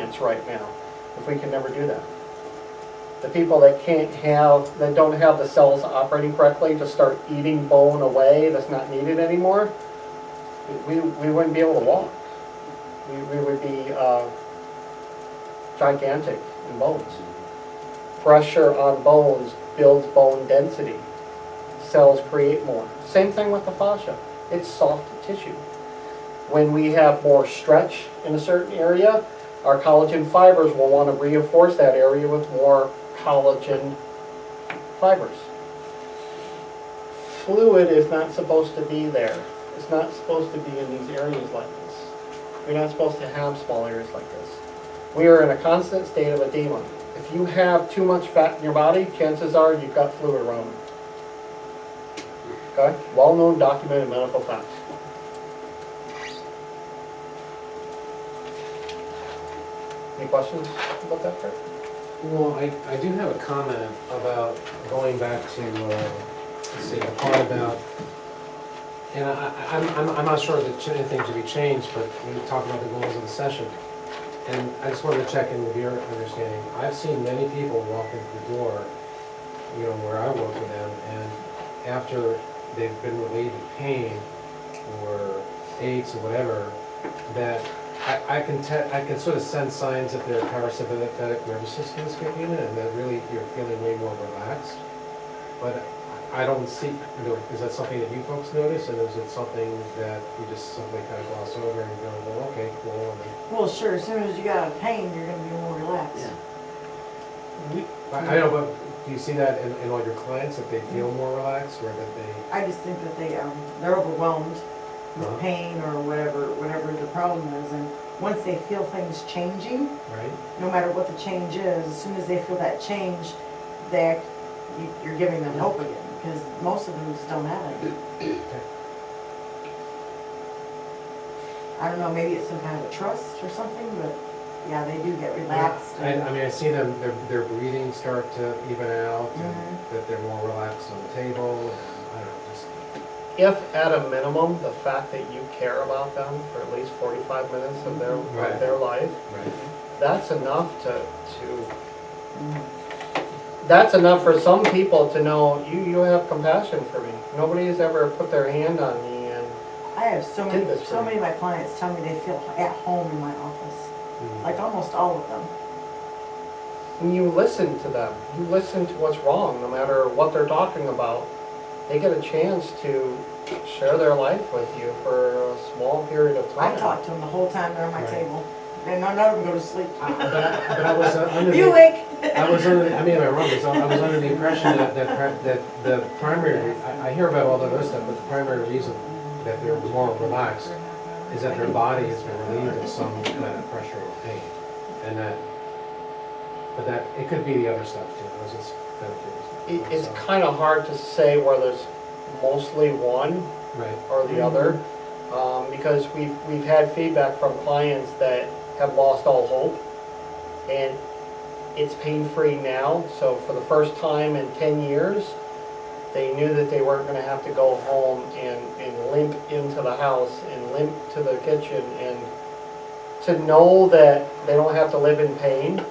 clients right now if we can never do that. The people that that don't have the cells operating correctly to start eating bone away that's not needed anymore, we wouldn't be able to walk. We would be gigantic in bones. Pressure on bones builds bone density. Cells create more. Same thing with the fascia. It's soft tissue. When we have more stretch in a certain area, our collagen fibers will want to reinforce that area with more collagen fibers. Fluid is not supposed to be there. It's not supposed to be in these areas like this. You're not supposed to have small areas like this. We are in a constant state of edema. If you have too much fat in your body, chances are you've got fluid around. Okay? Well-known, documented medical fact. Any questions about that part? Well, I do have a comment about going back to, let's see, the part about, and I'm not sure that anything should be changed, but we talk about the goals of the session. And I just wanted to check in with your understanding. I've seen many people walk into the door, you know, where I work with them, and after they've been relieved of pain or aches or whatever, that I can sort of sense signs that their parasympathetic nervous system is kicking in, and that really you're feeling way more relaxed. But I don't see, you know, is that something that you folks notice, and is it something that you just simply kind of gloss over and go, well, okay, cool, and then... Well, sure, as soon as you got a pain, you're gonna be more relaxed. I know, but do you see that in all your clients, that they feel more relaxed, or that they... I just think that they're overwhelmed Uh-huh. with pain or whatever the problem is, and once they feel things changing, Right? no matter what the change is, as soon as they feel that change, you're giving them hope again, because most of them just don't have it. Okay. I don't know, maybe it's some kind of a trust or something, but yeah, they do get relaxed. I mean, I see them, their breathing start to even out, and Mhm. that they're more relaxed on the table, and I don't know, just... If at a minimum, the fact that you care about them for at least 45 minutes of Right. their life, Right. that's enough to Mhm. that's enough for some people to know you have compassion for me. Nobody has ever put their hand on me, and I have so Did this for many of my clients tell me they feel at home in my office, Mhm. like almost all of them. when you listen to them, you listen to what's wrong, no matter what they're talking about. They get a chance to share their life with you for a small period of I time. talk to them the whole time they're at my Right. table, and none of them go to sleep. But I was under You the... awake? I was under, I mean, am I wrong, I was under the impression that the primary, I hear about all the other stuff, but the primary reason that they're more relaxed is that their body has been relieved of some kind of pressure or pain. And that, but that, it could be the other stuff too, I was just kind of curious. It's So, kind of hard to say whether it's mostly one Right, or the other, because we've had feedback from clients that have lost all hope, and it's pain-free now. So for the first time in 10 years, they knew that they weren't going to have to go home and limp into the house and limp to the kitchen, and to know that they don't have to live in pain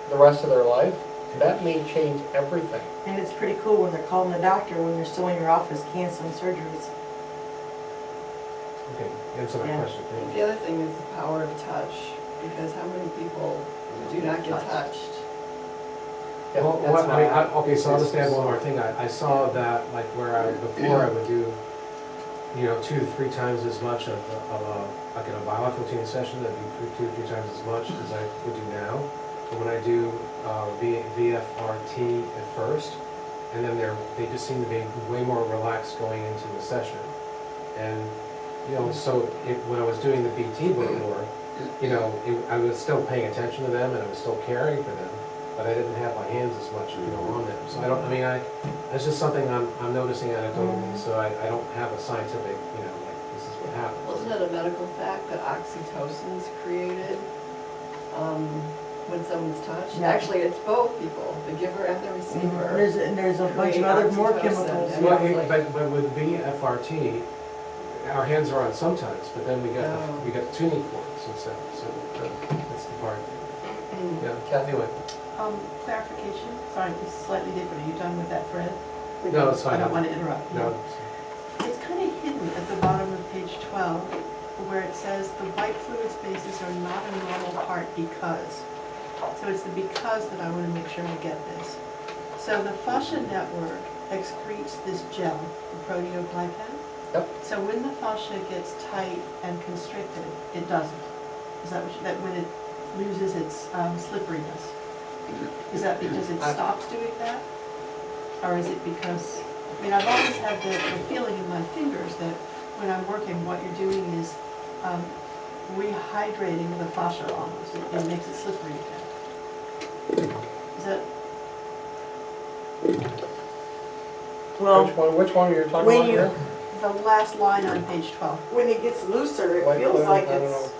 the rest of their life, that may change everything. And it's pretty cool when they're calling the doctor when they're still in your office canceling surgeries. okay, answer my Yeah. question, thank The you. other thing is the power of touch, because how many people do not get touched? Yeah, Well, that's I mean, why okay, so I'll just add one more thing. I saw that, like, where before I would do, you know, 2 to 3 times as much of like in a biofiltering session, I'd do 2 to 3 times as much as I would do now. But when I do VFRT at first, and then they just seem to be way more relaxed going into the session. And, you know, so when I was doing the BT before, you know, I was still paying attention to them and I was still caring for them, but I didn't have my hands as much, you know, on them. So that's just something I'm noticing anecdotally, so I don't have a scientific, you know, like, this is what happens. Wasn't it a medical fact that oxytocin is created when someone's touched? Yeah. Actually, it's both people, the giver and the receiver. There's a bunch of Create other more oxytocin chemicals. and- Well, but with VFRT, our hands are on sometimes, but then we got the tuning forks instead, so that's the part. Yeah, Kathy went. Clarification, sorry, it's slightly different. Are you done with that, Fred? No, it's fine. I don't want to interrupt. No, It's kind of hidden at the bottom of page 12, where it says the white fluid spaces are not a normal part because. So it's the because that I want to make sure I get this. So the fascia network excretes this gel, the proteoglycan. Yep. So when the fascia gets tight and constricted, it doesn't. Is that what that when it loses its slipperiness? Is that because it stops doing that? Or is it because, I mean, I've always had the feeling in my fingers that when I'm working, what you're doing is rehydrating the fascia almost. It makes it slippery again. Is that, Well, Which one are you talking when about you- here? the last line on page 12? when it gets looser, it White feels fluid, like I don't it's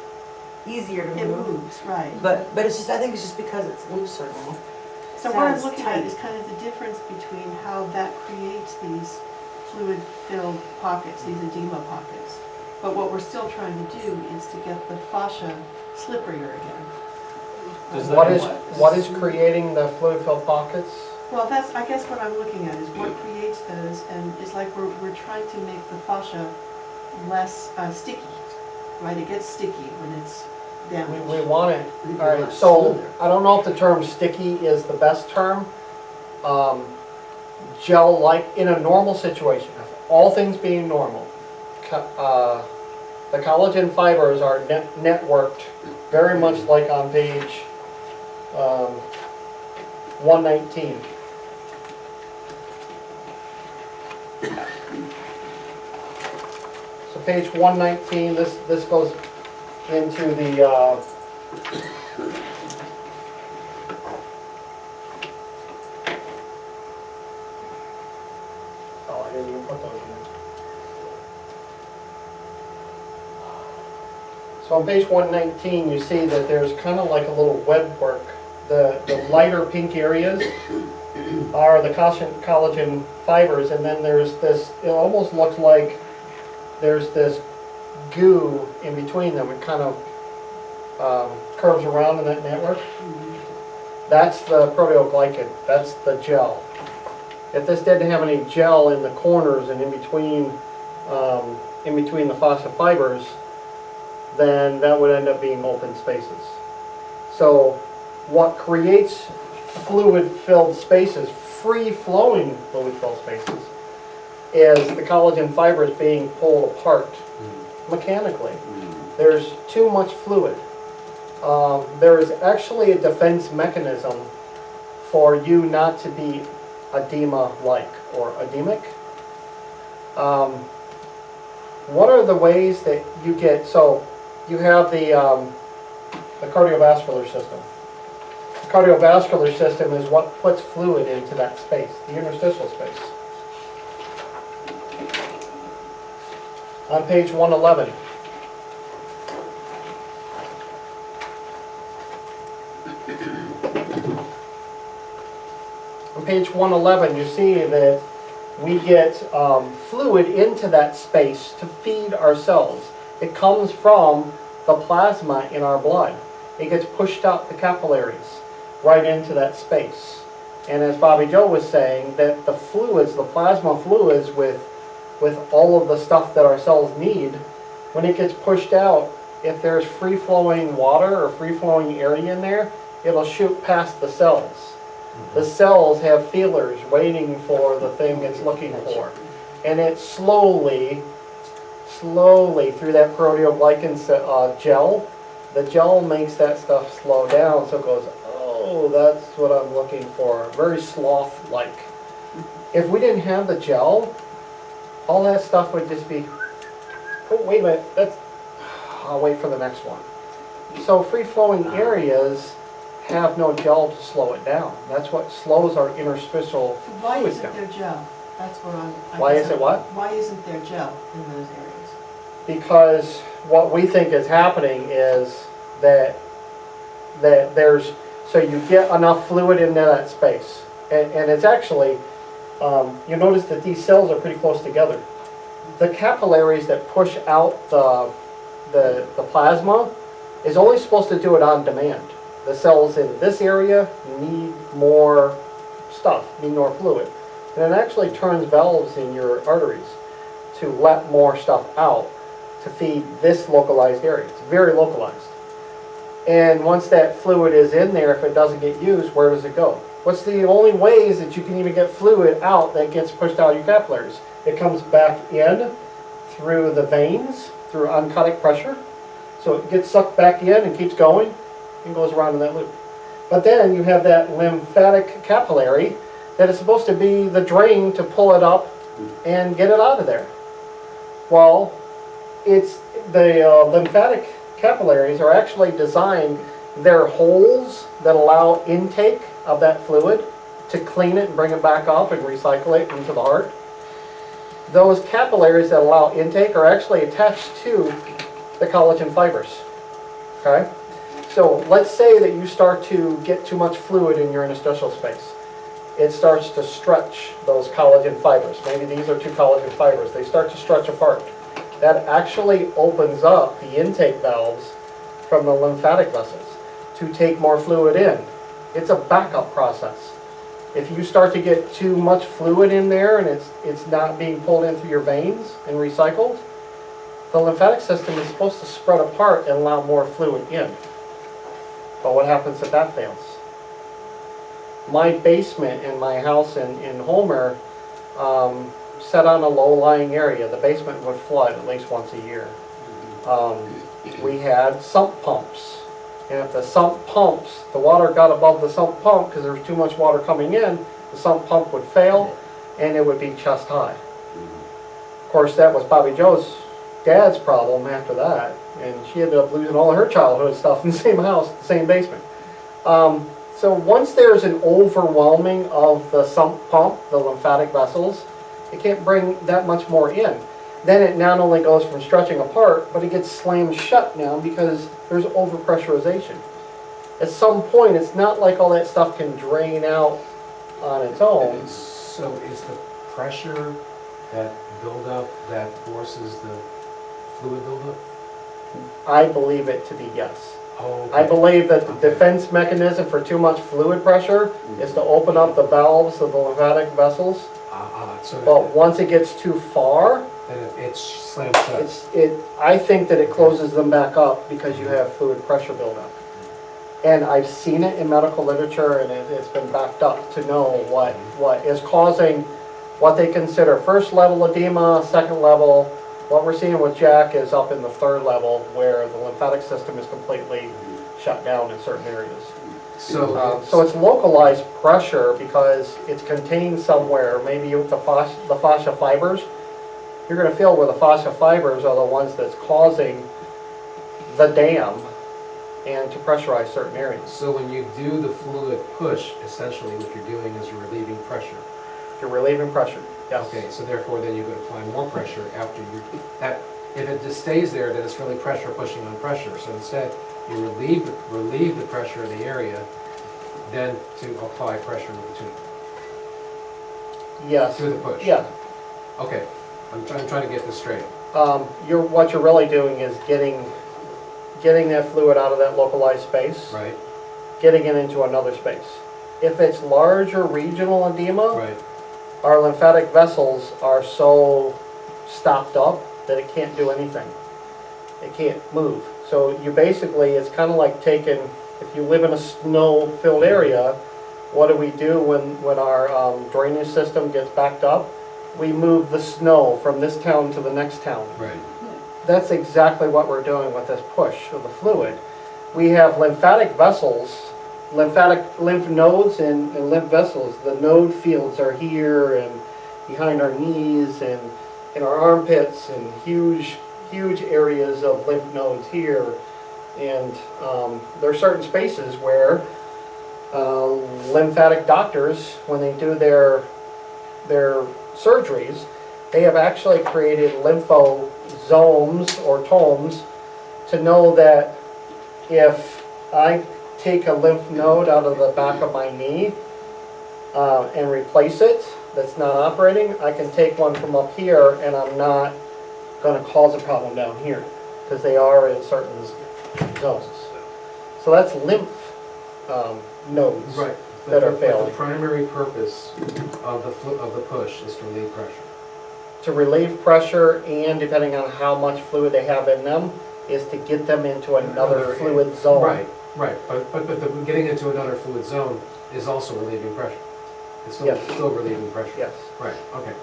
easier to It move. moves, right. But it's just, I think it's just because it's looser now. So what I'm sounds looking tight. at is kind of the difference between how that creates these fluid-filled pockets, these edema pockets. But what we're still trying to do is to get the fascia slipperier again. Does that What mean is, what is creating the fluid-filled pockets? Well, that's, I guess what I'm looking at is what creates those, and it's like we're trying to make the fascia less sticky, right? It gets sticky when it's damaged. We want it, all right, so I don't know if the term sticky is the best term. Gel-like, in a normal situation, all things being normal, the collagen fibers are networked very much like on page 119. So page 119, this goes into the oh, I didn't even put those in there. So on page 119, you see that there's kind of like a little web work. The lighter pink areas are the collagen fibers, and then there's this, it almost looks like there's this goo in between them. It kind of curves around in that network. That's the proteoglycan, that's the gel. If this didn't have any gel in the corners and in between the fascia fibers, then that would end up being open spaces. So what creates fluid-filled spaces, free-flowing fluid-filled spaces, is the collagen fibers being pulled apart mechanically. There's too much fluid. There is actually a defense mechanism for you not to be edema-like or edemic. What are the ways that you get, so you have the cardiovascular system. The cardiovascular system is what puts fluid into that space, the interstitial space. On page 111. On page 111, you see that we get fluid into that space to feed our cells. It comes from the plasma in our blood. It gets pushed out the capillaries right into that space. And as Bobby Joe was saying, that the fluids, the plasma fluids with all of the stuff that our cells need, when it gets pushed out, if there's free-flowing water or free-flowing area in there, it'll shoot past the cells. The cells have feelers waiting for the thing it's looking for. And it slowly through that proteoglycan gel, the gel makes that stuff slow down, so it goes, oh, that's what I'm looking for. Very sloth-like. If we didn't have the gel, all that stuff would just be, oh, wait a minute, I'll wait for the next one. So free-flowing areas have no gel to slow it down. That's what slows our interstitial Why fluids isn't down. there gel? That's what I'm. Why is it what? Why isn't there gel in those areas? Because what we think is happening is that there's, so you get enough fluid into that space. And it's actually, you notice that these cells are pretty close together. The capillaries that push out the plasma is only supposed to do it on demand. the cells in this area need more stuff, need more fluid. And it actually turns valves in your arteries to let more stuff out to feed this localized area. It's very localized. And once that fluid is in there, if it doesn't get used, where does it go? What's the only ways that you can even get fluid out that gets pushed out of your capillaries? It comes back in through the veins, through oncotic pressure. So it gets sucked back in and keeps going and goes around in that loop. But then you have that lymphatic capillary that is supposed to be the drain to pull it up and get it out of there. Well, it's the lymphatic capillaries are actually designed, they're holes that allow intake of that fluid to clean it and bring it back up and recycle it into the heart. Those capillaries that allow intake are actually attached to the collagen fibers. Okay? So let's say that you start to get too much fluid in your interstitial space. It starts to stretch those collagen fibers. Maybe these are two collagen fibers. They start to stretch apart. That actually opens up the intake valves from the lymphatic vessels to take more fluid in. It's a backup process. If you start to get too much fluid in there and it's not being pulled in through your veins and recycled, the lymphatic system is supposed to spread apart and allow more fluid in. But what happens if that fails? My basement in my house in Homer, set on a low-lying area. The basement would flood at least once a year. We had sump pumps. And if the sump pumps, the water got above the sump pump because there was too much water coming in, the sump pump would fail and it would be chest high. Of course, that was Bobby Joe's dad's problem after that. And she ended up losing all of her childhood stuff in the same house, the same basement. So once there's an overwhelming of the sump pump, the lymphatic vessels, it can't bring that much more in. Then it not only goes from stretching apart, but it gets slammed shut now because there's overpressurization. At some point, it's not like all that stuff can drain out on its own. So is the pressure, that buildup, that forces the fluid buildup? I believe it to be yes. Oh, okay. I believe that the defense mechanism for too much fluid pressure is to open up the valves of the lymphatic vessels. So But once it gets too far, then it's slammed shut. I think that it closes them back up because you have fluid pressure buildup. And I've seen it in medical literature and it's been backed up to know what is causing what they consider first level edema, second level. What we're seeing with Jack is up in the third level where the lymphatic system is completely shut down in certain areas. So So it's localized pressure because it's contained somewhere, maybe with the fascia fibers. You're going to feel where the fascia fibers are the ones that's causing the dam and to pressurize certain areas. So when you do the fluid push, essentially what you're doing is you're relieving pressure. You're relieving pressure, yes. Okay, so therefore then you could apply more pressure after that. If it just stays there, then it's really pressure pushing on pressure. So instead, you relieve the pressure in the area, then to apply pressure in between, Yes. through the push. Yeah. Okay, I'm trying to get this straight. What you're really doing is getting that fluid out of that localized space, Right, getting it into another space. If it's large or regional edema, right. our lymphatic vessels are so stopped up that it can't do anything. It can't move. So you basically, it's kind of like taking, if you live in a snow-filled area, what do we do when our drainage system gets backed up? We move the snow from this town to the next town. Right. That's exactly what we're doing with this push of the fluid. We have lymphatic vessels, lymph nodes and lymph vessels. The node fields are here and behind our knees and in our armpits and huge areas of lymph nodes here. And there are certain spaces where lymphatic doctors, when they do their surgeries, they have actually created lymphosomes or tomes to know that if I take a lymph node out of the back of my knee and replace it, that's not operating, I can take one from up here and I'm not going to cause a problem down here because they are in certain zones. So that's lymph. nodes. Right. That are But failing. the primary purpose of the push is to relieve pressure. To relieve pressure and depending on how much fluid they have in them, is to get them into another fluid zone. Right, but getting into another fluid zone is also relieving pressure. It's Yes. still relieving pressure. Yes. Right, okay,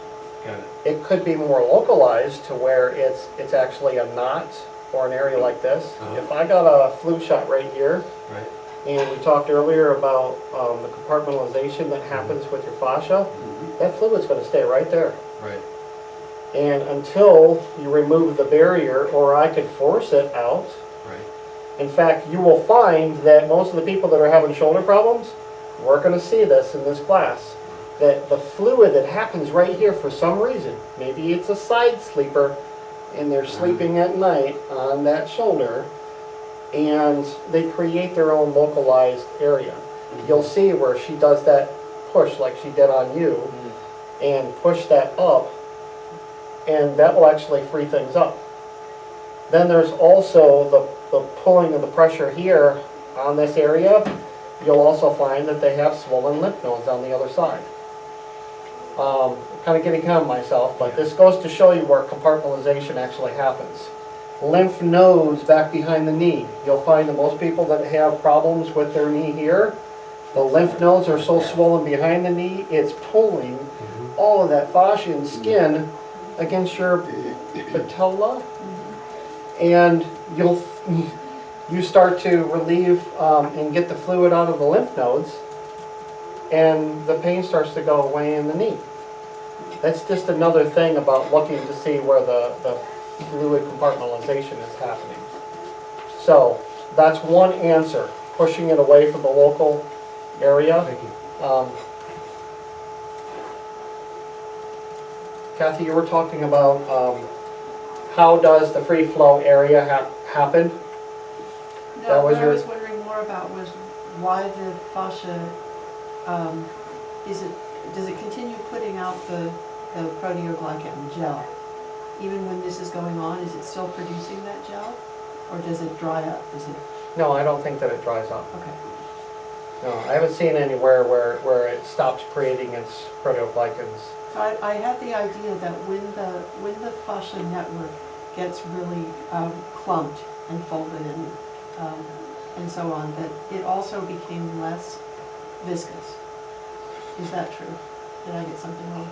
got it. It could be more localized to where it's actually a knot or an area like this. Uh-huh. If I got a flu shot right here, Right. and we talked earlier about the compartmentalization that happens with your fascia, that fluid's gonna stay right there. Right. And until you remove the barrier, or I could force it out. Right. In fact, you will find that most of the people that are having shoulder problems, we're gonna see this in this class, that the fluid that happens right here for some reason, maybe it's a side sleeper, and they're sleeping at night on that shoulder, and they create their own localized area. You'll see where she does that push like she did on you, and push that up, and that will actually free things up. Then there's also the pulling of the pressure here on this area. You'll also find that they have swollen lymph nodes on the other side. Kind of getting ahead of myself, but this goes to show you where compartmentalization actually happens. Lymph nodes back behind the knee. You'll find that most people that have problems with their knee here, the lymph nodes are so swollen behind the knee, it's pulling all of that fascia and skin against your patella, and you start to relieve and get the fluid out of the lymph nodes, and the pain starts to go away in the knee. That's just another thing about looking to see where the fluid compartmentalization is happening. So that's one answer, pushing it away from the local area. Thank you. Kathy, you were talking about how does the free flow area happen? That No, was what I your- was wondering more about was why the fascia, does it continue putting out the proteoglycan gel? Even when this is going on, is it still producing that gel? Or does it dry up? No, I don't think that it dries up. Okay. No, I haven't seen anywhere where it stops creating its proteoglycans. So I had the idea that when the fascia network gets really clumped and folded and so on, that it also became less viscous. Is that true? Did I get something wrong?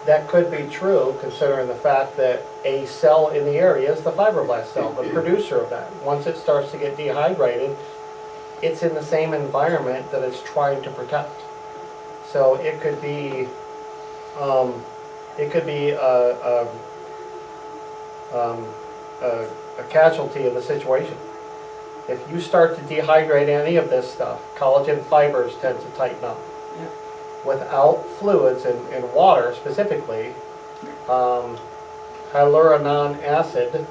That could be true, considering the fact that a cell in the area is the fibroblast cell, the producer of that. Once it starts to get dehydrated, it's in the same environment that it's trying to protect. So it could be a casualty of the situation. If you start to dehydrate any of this stuff, collagen fibers tend to tighten up. Yep. Without fluids and water specifically, hyaluronan acid,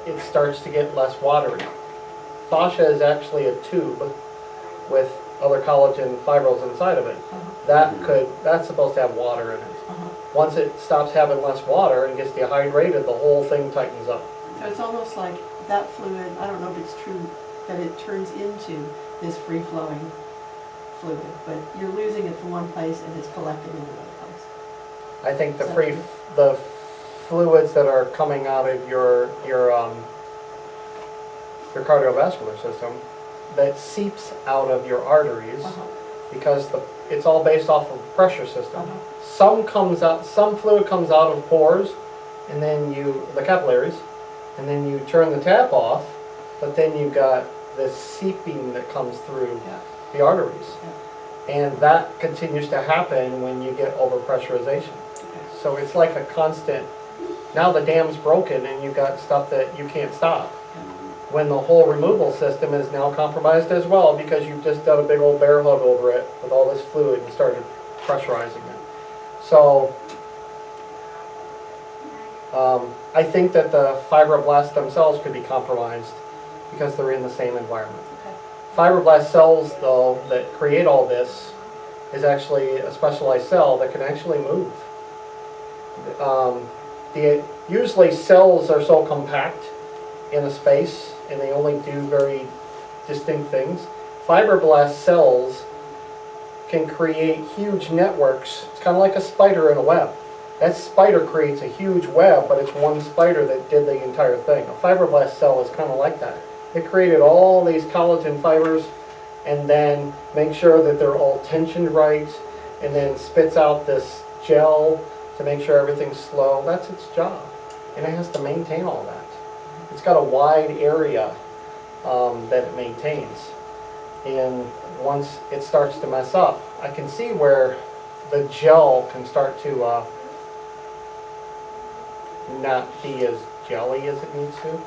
it starts to get less watery. Fascia is actually a tube with other collagen fibrils inside of it. That's supposed to have water in it. Once it stops having less water and gets dehydrated, the whole thing tightens up. So it's almost like that fluid, I don't know if it's true that it turns into this free-flowing fluid, but you're losing it from one place and it's collecting in another place. I think Is that true? the fluids that are coming out of your cardiovascular system, that seeps out of your arteries, because it's all based off of a pressure system. Some fluid comes out of pores, and then the capillaries, and then you turn the tap off, but then you've got this seeping that comes through Yeah. the arteries. And that continues to happen when you get overpressurization. Okay. So it's like a constant, now the dam's broken and you've got stuff that you can't stop. When the whole removal system is now compromised as well, because you've just done a big old bear hug over it with all this fluid and started pressurizing it. So I think that the fibroblasts themselves could be compromised because they're in the same environment. Okay. Fibroblast cells, though, that create all this is actually a specialized cell that can actually move. Usually cells are so compact in a space and they only do very distinct things. Fibroblast cells can create huge networks. It's kind of like a spider in a web. That spider creates a huge web, but it's one spider that did the entire thing. A fibroblast cell is kind of like that. It created all these collagen fibers and then makes sure that they're all tensioned right, and then spits out this gel to make sure everything's slow. That's its job. And it has to maintain all that. It's got a wide area that it maintains. And once it starts to mess up, I can see where the gel can start to not be as jelly as it needs to.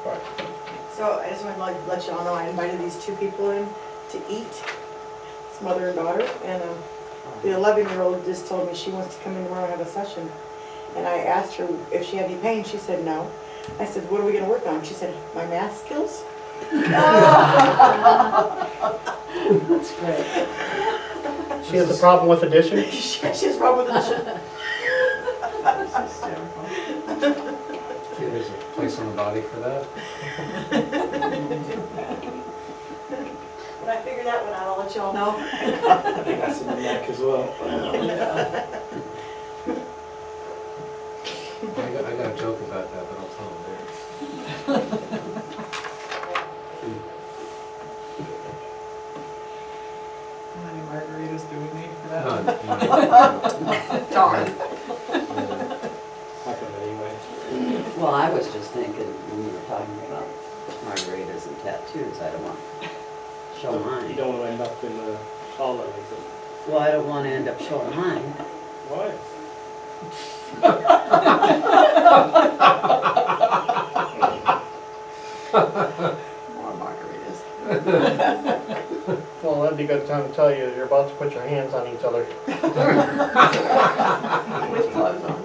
Right. So I just want to let you all know, I invited these two people in to eat. It's mother and daughter, and the 11-year-old just told me she wants to come in tomorrow and have a session. And I asked her if she had any pain. She said no. I said, what are we going to work on? She said, my math skills. That's great. She has a problem with addition? She has a problem with addition. That's hysterical. There's a place on the body for that. When I figure that one out, I'll let y'all know. I think that's in the neck as well. I got a joke about that, but I'll tell him later. How many margaritas do we need for that? None. Darn. Happened anyway. Well, I was just thinking, when you were talking about margaritas and tattoos, I don't want to show You mine. don't want to end up in the hall or anything. Well, I don't want to end up showing mine. Why? More margaritas. Well, that'd be a good time to tell you you're about to put your hands on each other. With gloves on.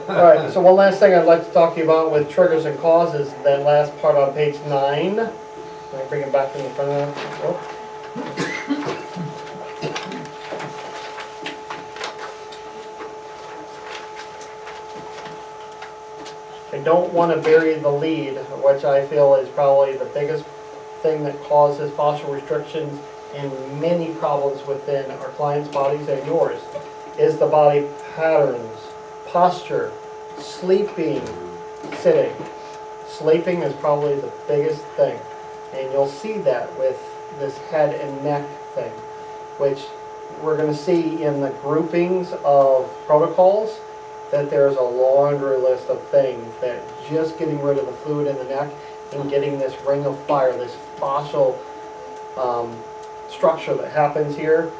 All right, so one last thing I'd like to talk to you about with triggers and causes, that last part on page 9. Let me bring it back in the front of that. Oh. I don't want to bury the lead, which I feel is probably the biggest thing that causes fossil restrictions and many problems within our clients' bodies and yours, is the body patterns, posture, sleeping, sitting. Sleeping is probably the biggest thing. And you'll see that with this head and neck thing, which we're going to see in the groupings of protocols, that there's a laundry list of things that just getting rid of the fluid in the neck and getting this ring of fire, this fossil structure that happens here,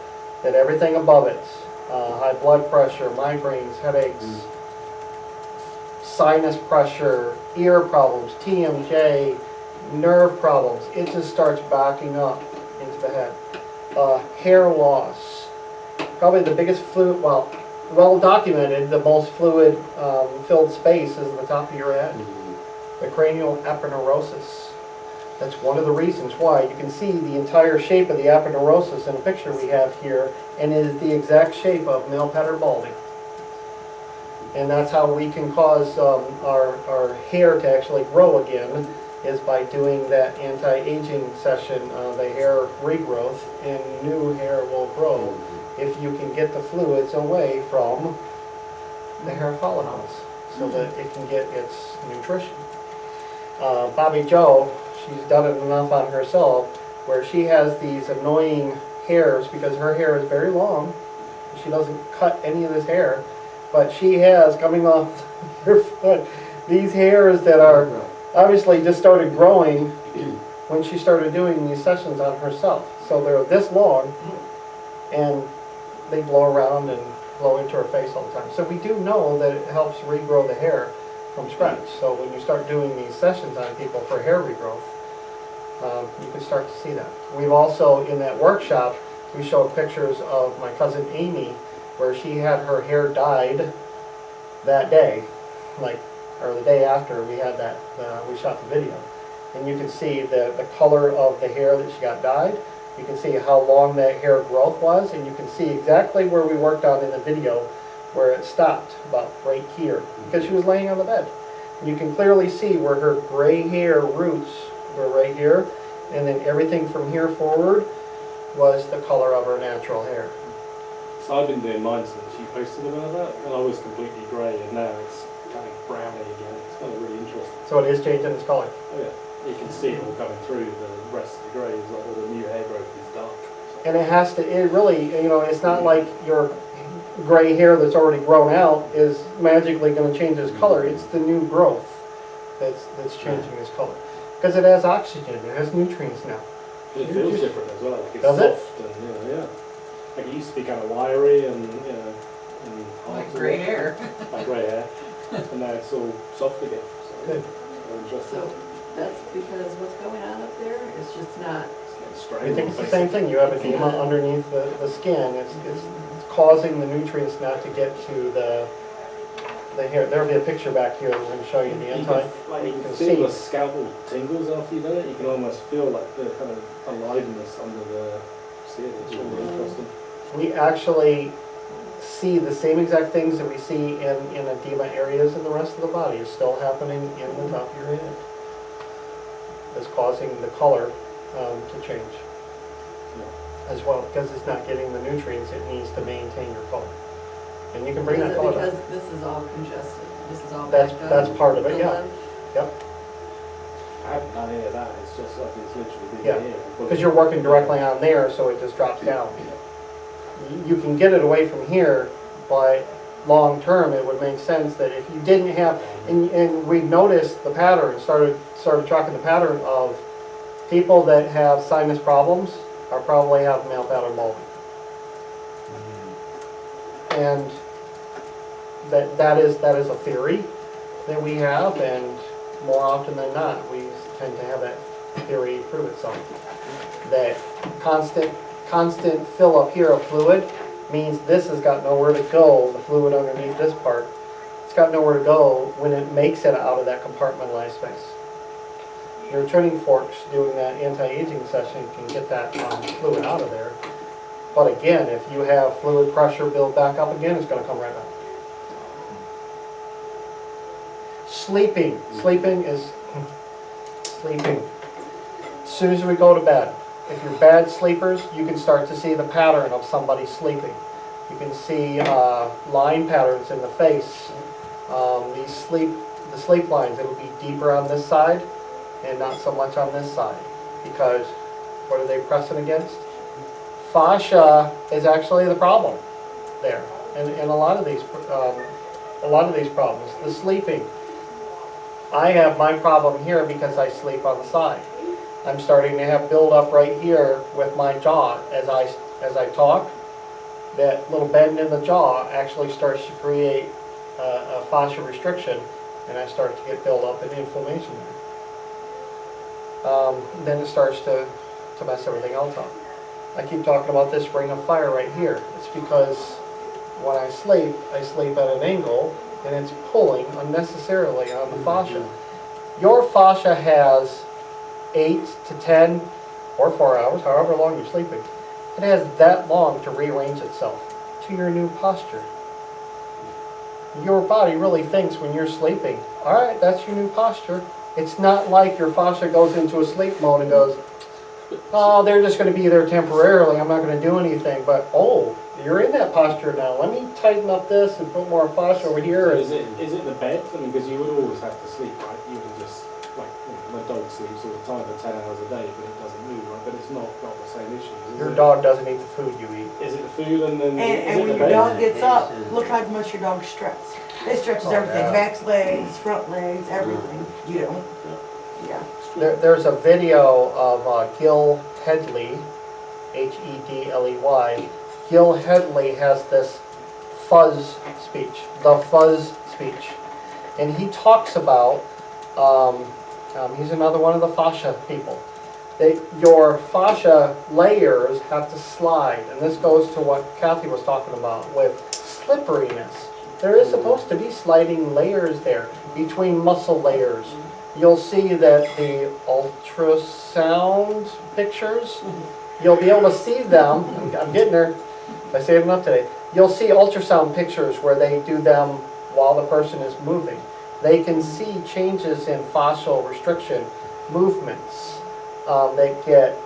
that everything above it, high blood pressure, migraines, headaches, sinus pressure, ear problems, TMJ, nerve problems, it just starts backing up into the head. Hair loss, probably the biggest fluid, well documented, the most fluid filled space is the top of your head. The cranial aponeurosis. That's one of the reasons why. You can see the entire shape of the aponeurosis in a picture we have here, and it is the exact shape of male pattern balding. And that's how we can cause our hair to actually grow again, is by doing that anti-aging session, the hair regrowth, and new hair will grow if you can get the fluids away from the hair follicles so that it can get its nutrition. Bobby Joe, she's done it enough on herself where she has these annoying hairs because her hair is very long. She doesn't cut any of this hair, but she has coming off her foot these hairs that are obviously just started growing when she started doing these sessions on herself. So they're this long and they blow around and blow into her face all the time. So we do know that it helps regrow the hair from scratch. So when you start doing these sessions on people for hair regrowth, you can start to see that. We've also, in that workshop, we showed pictures of my cousin Amy, where she had her hair dyed that day, or the day after we had that, we shot the video. And you can see the color of the hair that she got dyed. You can see how long that hair growth was, and you can see exactly where we worked on in the video where it stopped, about right here, because she was laying on the bed. You can clearly see where her gray hair roots were right here, and then everything from here forward was the color of her natural hair. So I've been doing mine since she posted about that, and I was completely grey, and now it's kind of browny again. It's kind of really interesting. So it is changing its color. Oh yeah, you can see it all coming through. The rest of the grey is like all the new hair growth is dark. And it really, it's not like your gray hair that's already grown out is magically gonna change its color. It's the new growth that's changing its color. Because it has oxygen, it has nutrients now. It feels different as well. Like it's Does it? soft and yeah. Like it used to be kind of wiry and and hard Like to grey work. hair. Like grey hair, and now it's all soft again. So, Good. very interesting. So that's because what's going on up there is just not, It's getting I strangled, think it's the basically. same thing, you have edema underneath the skin, it's causing the nutrients not to get to the hair. There'll be a picture back here that we're gonna show you, the You anti. can, you you can can feel see. the scalpel tingles after you've done it. You can almost feel like the kind of aliveness under the skin. It's really interesting. We actually see the same exact things that we see in edema areas in the rest of the body is still happening in the top of your head. It's causing the color to change as well, because it's not getting the nutrients it needs to maintain your color. And you can bring is that it color because back. this is all congested? This is all That's- backed up? that's part of it, the yeah. lymph? I haven't done any of that. It's just like it's literally been Yeah, here. Because you're working directly on there, so it just drops down. You can get it away from here, but long term, it would make sense that if you didn't have, and we noticed the pattern, started tracking the pattern of people that have sinus problems are probably have male pattern balding. And that is a theory that we have, and more often than not, we tend to have that theory prove itself. That constant fill up here of fluid means this has got nowhere to go, the fluid underneath this part. It's got nowhere to go when it makes it out of that compartmentalized space. Your tuning forks doing that anti-aging session can get that fluid out of there. But again, if you have fluid pressure build back up again, it's going to come right back. Sleeping. Sleeping. As soon as we go to bed, if you're bad sleepers, you can start to see the pattern of somebody sleeping. You can see line patterns in the face. The sleep lines, it'll be deeper on this side and not so much on this side. Because what are they pressing against? Fascia is actually the problem there. And a lot of these problems. The sleeping. I have my problem here because I sleep on the side. I'm starting to have buildup right here with my jaw as I talk. That little bend in the jaw actually starts to create a fascia restriction, and I start to get buildup and inflammation there. Then it starts to mess everything else up. I keep talking about this ring of fire right here. It's because when I sleep at an angle, and it's pulling unnecessarily on the fascia. Your fascia has 8 to 10 or 4 hours, however long you're sleeping. It has that long to rearrange itself to your new posture. Your body really thinks when you're sleeping, all right, that's your new posture. It's not like your fascia goes into a sleep mode and goes, oh, they're just going to be there temporarily, I'm not going to do anything. But, oh, you're in that posture now. Let me tighten up this and put more fascia over here. So is it the bed? I mean, because you would always have to sleep, right? You would just, like, my dog sleeps all the time for 10 hours a day, but it doesn't move, right? But it's not the same issue, is Your it? dog doesn't eat the food you eat. Is it the food and then is And it when the your bed? dog gets up, look how much your dog stretches. It stretches Oh, everything, yeah. back legs, front legs, everything. You don't. Yeah. There's a video of Gil Hedley, Hedley. Gil Hedley has this fuzz speech, the fuzz speech. And he talks about, he's another one of the fascia people. Your fascia layers have to slide, and this goes to what Kathy was talking about with slipperiness. There is supposed to be sliding layers there between muscle layers. You'll see that the ultrasound pictures, you'll be able to see them, I'm getting there, I say it enough today, You'll see ultrasound pictures where they do them while the person is moving. They can see changes in fascial restriction movements that get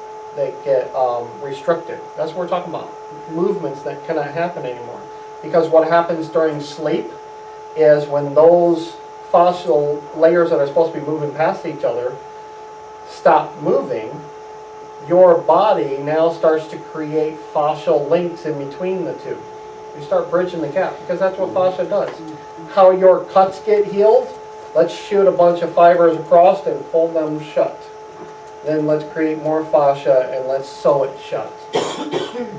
restricted. That's what we're talking about. Movements that cannot happen anymore. Because what happens during sleep is when those fascial layers that are supposed to be moving past each other stop moving, your body now starts to create fascial links in between the two. You start bridging the gap, because that's what fascia does. How your cuts get healed, let's shoot a bunch of fibers across and pull them shut. Then let's create more fascia and let's sew it shut.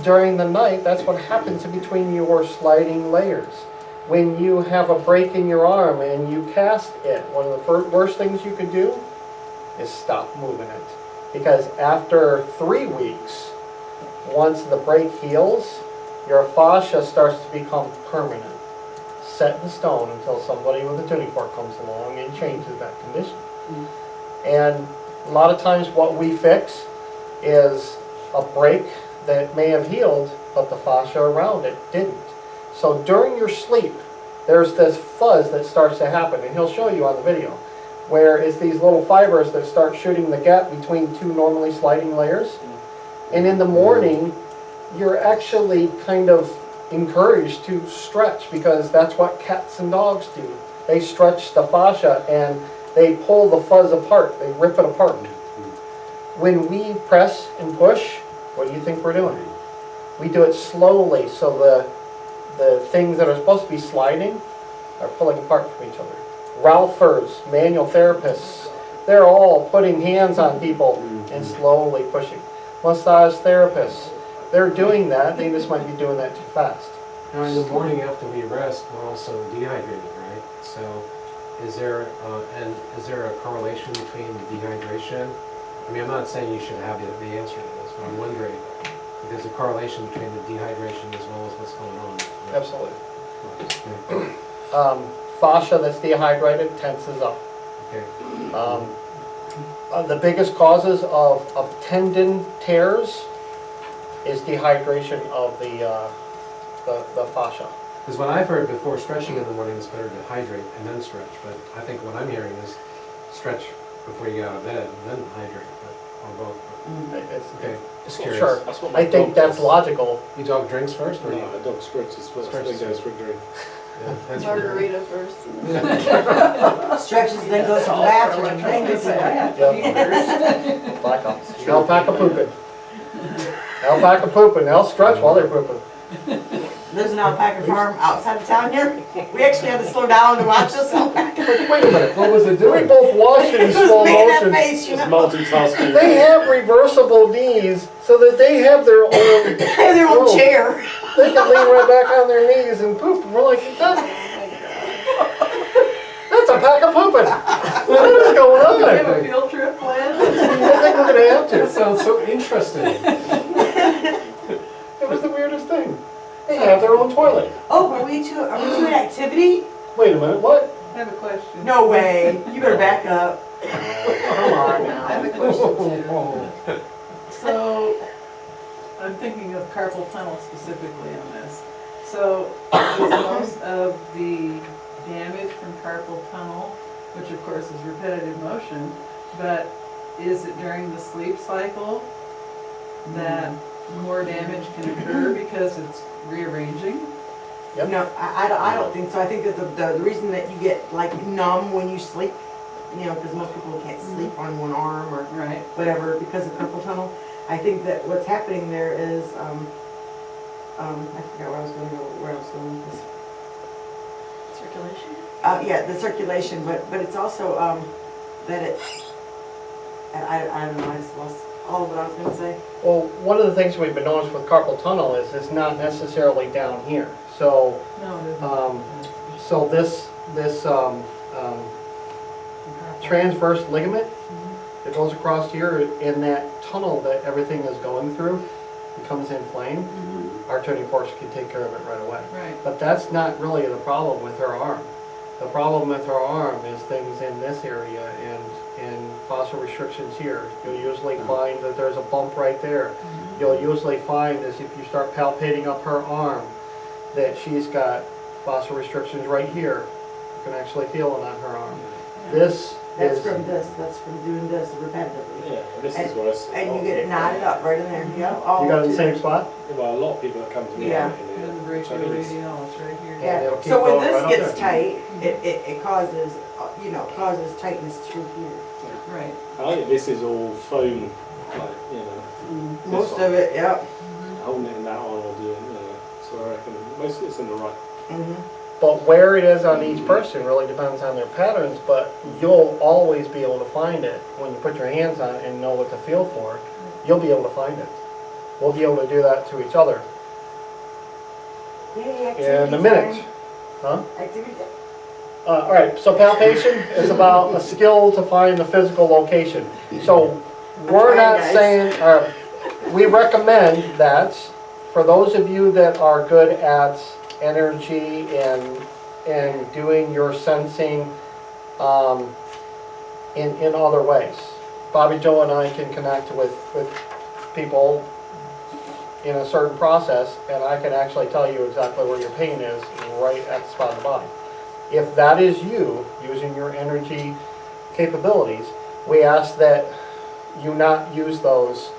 During the night, that's what happens in between your sliding layers. When you have a break in your arm and you cast it, one of the worst things you could do is stop moving it. Because after 3 weeks, once the break heals, your fascia starts to become permanent, set in stone, until somebody with a tuning fork comes along and changes that condition. And a lot of times what we fix is a break that may have healed, but the fascia around it didn't. So during your sleep, there's this fuzz that starts to happen, and he'll show you on the video, where it's these little fibers that start shooting the gap between two normally sliding layers. And in the morning, you're actually kind of encouraged to stretch, because that's what cats and dogs do. They stretch the fascia and they pull the fuzz apart, they rip it apart. When we press and push, what do you think we're doing? We do it slowly, so the things that are supposed to be sliding are pulling apart from each other. Ralphers, manual therapists, they're all putting hands on people and slowly pushing. Massage therapists, they're doing that, they just might be doing that too fast. Now, in the morning after we rest, we're also dehydrated, right? So is there a correlation between dehydration? I mean, I'm not saying you should have the answer to this, but I'm wondering if there's a correlation between the dehydration as well as what's going on. Absolutely. Okay. Fascia that's dehydrated tenses up. Okay. The biggest causes of tendon tears is dehydration of the fascia. Because what I've heard before, stretching in the morning is better to hydrate and then stretch, but I think what I'm hearing is stretch before you get out of bed and then hydrate, or both. It's- Okay, just curious. Sure, That's what my I think dog that's does. logical. Your dog drinks first, or do you? No, the dog stretches first, Stretches then goes first. for a drink. Yeah, that's Margarita first. and then- Stretches, then goes to the bathroom, then goes to I bed. have to be first. Black alpaca pooping. Alpaca pooping, they'll stretch while they're pooping. There's an alpaca farm outside of town here. We actually had to slow down to watch this alpaca. Wait a minute, What was it we doing? both watched it in slow Making that motion. face, you Just know. multitasking. They have reversible knees so that they have their own, They have their own Oh. chair. they can lean right back on their knees and poop. And we're like, that's a pack of pooping. What is going Do you have a on? field trip planned? I think we're gonna have That to. sounds so interesting. It was the weirdest thing. They have their own toilet. Oh, are we doing activity? Wait a minute, what? I have a question. No way. You better back up. Come on I now. have a question too. So, I'm thinking of carpal tunnel specifically on this. So, is most of the damage from carpal tunnel, which of course is repetitive motion, but is it during the sleep cycle that more damage can occur because it's rearranging? Yep. No, I don't think so. I think that the reason that you get like numb when you sleep, you know, because most people can't sleep on one arm or Right. whatever because of carpal tunnel. I think that what's happening there is, I forgot where I was going with this. Circulation? Yeah, the circulation, but it's also, that it, I don't know, I just lost all of what I was gonna say. Well, one of the things we've been noticing with carpal tunnel is it's not necessarily down here. So, No, it isn't. so this transverse ligament that goes across here in that tunnel that everything is going through becomes inflamed. Our tuning forks can take care of it right away. Right. But that's not really the problem with her arm. The problem with her arm is things in this area and fascial restrictions here. You'll usually find that there's a bump right there. You'll usually find is if you start palpating up her arm, that she's got muscle restrictions right here. You can actually feel it on her arm. This That's is, from this, that's from doing this repetitively. Yeah, this is where it's. And you get it knotted up right in there, yeah, all. you got it in the same spot? Well, a lot of people that come to me. Yeah. in here, And so brachioradial, I mean, it's- it's right here. Yeah, it'll Yeah, keep so when going this right up gets there. tight, it causes, causes tightness through here. Right. I think this is all foam, like, you know, Mm. Most of it, yep. holding it in that on or doing, you know, so I reckon most of it's in the right. Mhm. But where it is on each person really depends on their patterns, but you'll always be able to find it when you put your hands on it and know what to feel for. You'll be able to find it. We'll be able to do that to each other Yay, activity in a minute. time. Huh? Activity time. All right, so palpation is about a skill to find the physical location. So we're trying, not guys. saying, we recommend that for those of you that are good at energy and doing your sensing in other ways. Bobby Joe and I can connect with people in a certain process, and I can actually tell you exactly where your pain is right at the spot of the body. If that is you, using your energy capabilities, we ask that you not use those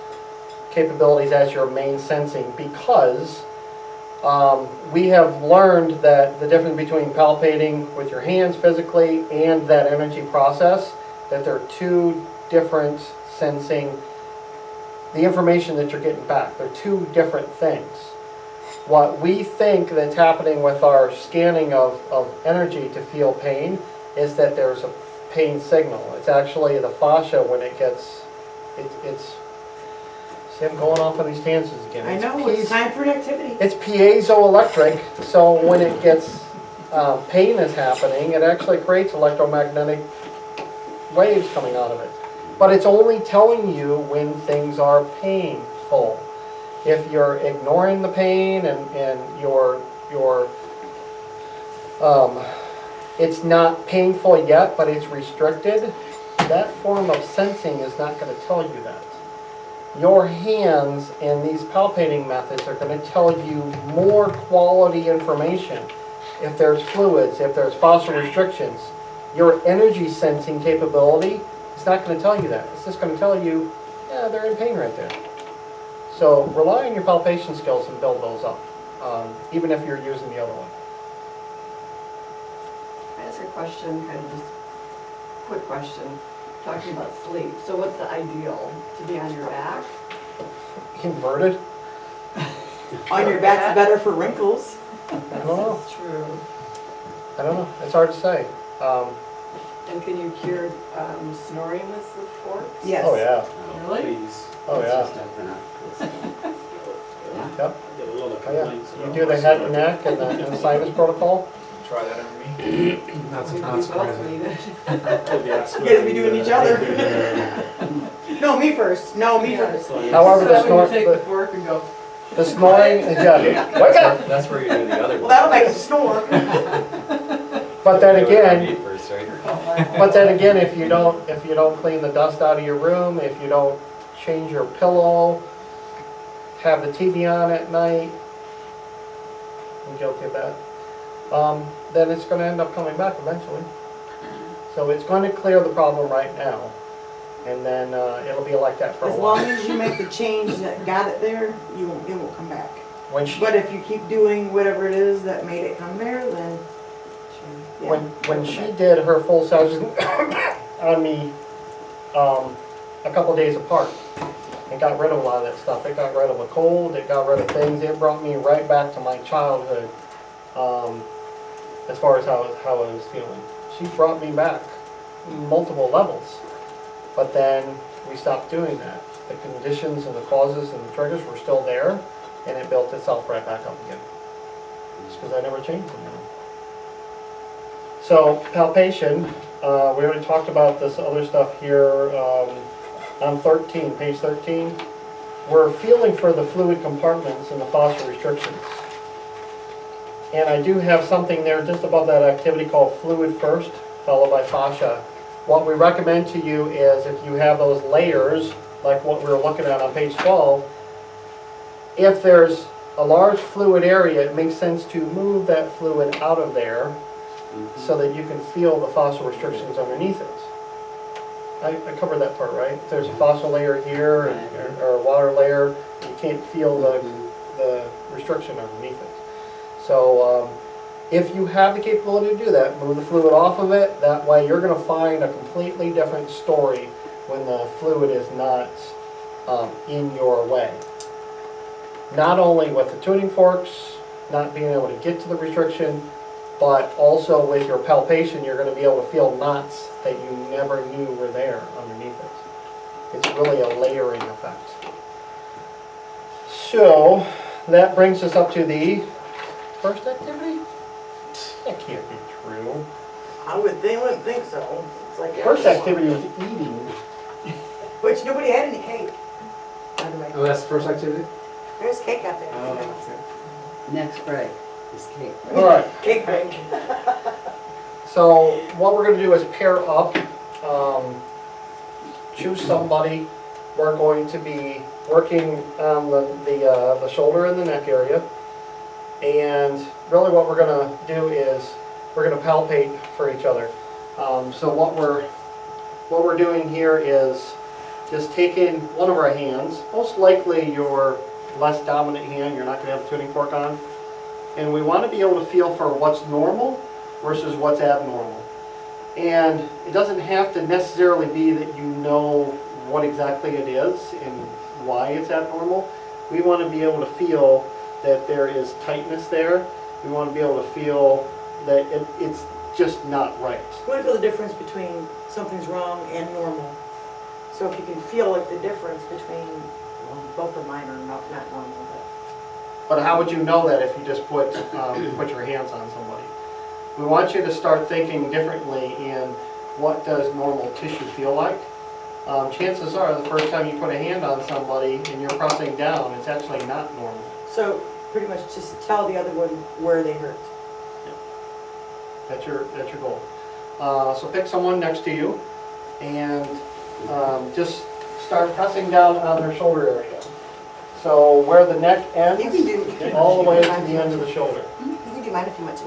capabilities as your main sensing, because we have learned that the difference between palpating with your hands physically and that energy process, that they're two different sensing, the information that you're getting back, they're two different things. What we think that's happening with our scanning of energy to feel pain is that there's a pain signal. It's actually the fascia when it gets, it's see, I'm going off on these tangents again. I know, it's time for an activity. It's piezoelectric, so when it gets, pain is happening, it actually creates electromagnetic waves coming out of it. But it's only telling you when things are painful. If you're ignoring the pain and it's not painful yet, but it's restricted, that form of sensing is not going to tell you that. Your hands and these palpating methods are going to tell you more quality information. If there's fluids, if there's fossil restrictions, your energy sensing capability is not going to tell you that. It's just going to tell you, yeah, they're in pain right there. So rely on your palpation skills and build those up, even if you're using the other one. Can I ask a question, kind of just quick question, talking about sleep. So what's the ideal? To be on your back? Inverted? On your back's better for wrinkles. I don't know. This is true. I don't know. It's hard to say. And can you cure snoring with the forks? Yes. Oh yeah. Really? Please. Oh Let's yeah. just open up this. Yeah. Yep. I get a lot of Oh yeah. complaints You about do the my head sleep. and neck and the sinus protocol. Try that on me. Not We not both surprising. need it. All the asthma You guys be doing and, each other. yeah. No, me first. No, me Yeah. first. So, However, So the that when snore, you take the fork and go, the snoring, yeah. Wake up. That's where you do the other Well, one. that'll make him snore. But then Do it on again, me first, right? but then again, if you don't clean the dust out of your room, if you don't change your pillow, have the TV on at night, I'm guilty of that, then it's going to end up coming back eventually. So it's going to clear the problem right now, and then it'll be like that for a As while. long as you make the change that got it there, it won't come back. When she, But if you keep doing whatever it is that made it come there, then, yeah. when she did her full session on me, a couple days apart, it got rid of a lot of that stuff. It got rid of a cold, it got rid of things. It brought me right back to my childhood, as far as how I was feeling. She brought me back multiple levels, but then we stopped doing that. The conditions and the causes and the triggers were still there, and it built itself right back up again. Just because I never changed them. So palpation, we already talked about this other stuff here on 13, page 13. We're feeling for the fluid compartments and the fascial restrictions. And I do have something there just above that activity called fluid first, followed by fascia. What we recommend to you is if you have those layers, like what we were looking at on page 12, if there's a large fluid area, it makes sense to move that fluid out of there so that you can feel the fossil restrictions underneath it. I covered that part, right? If there's a fossil layer here or a water layer, you can't feel the restriction underneath it. So if you have the capability to do that, move the fluid off of it. That way you're going to find a completely different story when the fluid is not in your way. Not only with the tuning forks, not being able to get to the restriction, but also with your palpation, you're going to be able to feel knots that you never knew were there underneath it. It's really a layering effect. So that brings us up to the first activity? That can't be true. Wouldn't think so. It's like First everyone. activity was eating. Which nobody had any cake, by the way. Oh, that's the first activity? There's cake out there. Next break is cake. All right. Cake break. So what we're going to do is pair up. Choose somebody. We're going to be working on the shoulder and the neck area. And really what we're going to do is we're going to palpate for each other. So what we're doing here is just taking one of our hands, most likely your less dominant hand, you're not going to have a tuning fork on. And we want to be able to feel for what's normal versus what's abnormal. And it doesn't have to necessarily be that you know what exactly it is and why it's abnormal. We want to be able to feel that there is tightness there. We want to be able to feel that it's just not right. You want to feel the difference between something's wrong and normal. So if you can feel like the difference between, well, both of mine are not normal, But how would you know that if you just put your hands on somebody? We want you to start thinking differently in what does normal tissue feel like. Chances are the first time you put a hand on somebody and you're pressing down, it's actually not normal. So pretty much just tell the other one where they hurt. That's your goal. So pick someone next to you and just start pressing down on their shoulder area. So where the neck ends, You can do- all the way to the end of the shoulder. You can do mine if you want to.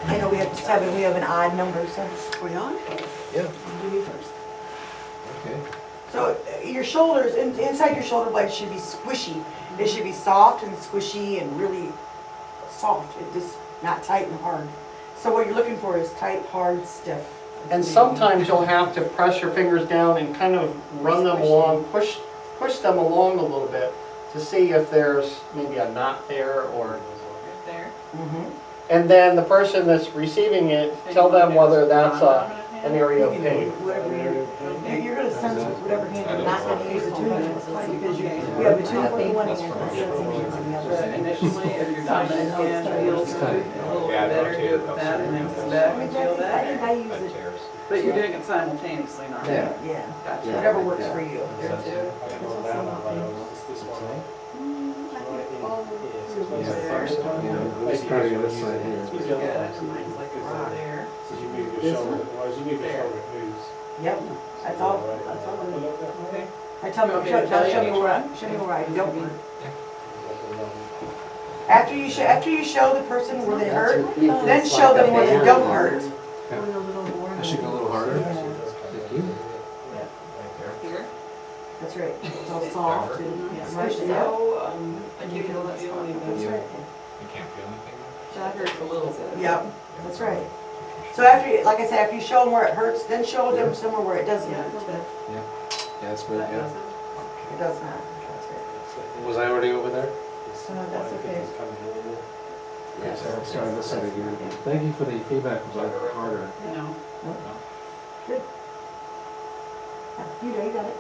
I know we have 7, we have an odd number, so. Are we on? Yeah. Do you first. Okay. So your shoulders, inside your shoulder blades should be squishy. It should be soft and squishy and really soft. It just not tight and hard. So what you're looking for is tight, hard, stiff. And sometimes you'll have to press your fingers down and kind of run them along, push them along a little bit to see if there's maybe a knot there or. Right there. Mm-hmm. And then the person that's receiving it, tell them whether that's an area of pain. Whatever you're gonna sense with whatever hand you're not gonna use the tuning fork because you have the tuning fork in one hand and the sensing hands in the other. Initially, if your dominant hand feels a little bit better, do it with that and then come back and feel I that. think I use it, But you're doing it simultaneously, not Yeah. yeah, Gotcha. whatever works for you. Starting on this side here. Good. Mine's like a rock there. So you move your shoulder, as you move your shoulder, it moves. Yep, that's all, that's all. A little bit. Okay. I tell me, You want me to tell you show me which where, one? show me where I don't hurt. After you show the person where they hurt, then show them where they don't hurt. Going a little more. I should go a little harder. Yeah. Thank you. Here. That's right, it's all soft and Yeah. rushed out. So, I do feel that feeling That's even. right. You can't feel anything? That hurts a little bit. Yep, that's right. So like I said, after you show them where it hurts, then show them somewhere where it doesn't Yeah, a hurt. little bit. Yeah, that's good, yeah. It does not, that's right. Was I already over there? that's okay. Yeah. I'll start on this side again. Thank you for the feedback, it was like harder. No. Yeah, you know, you got it.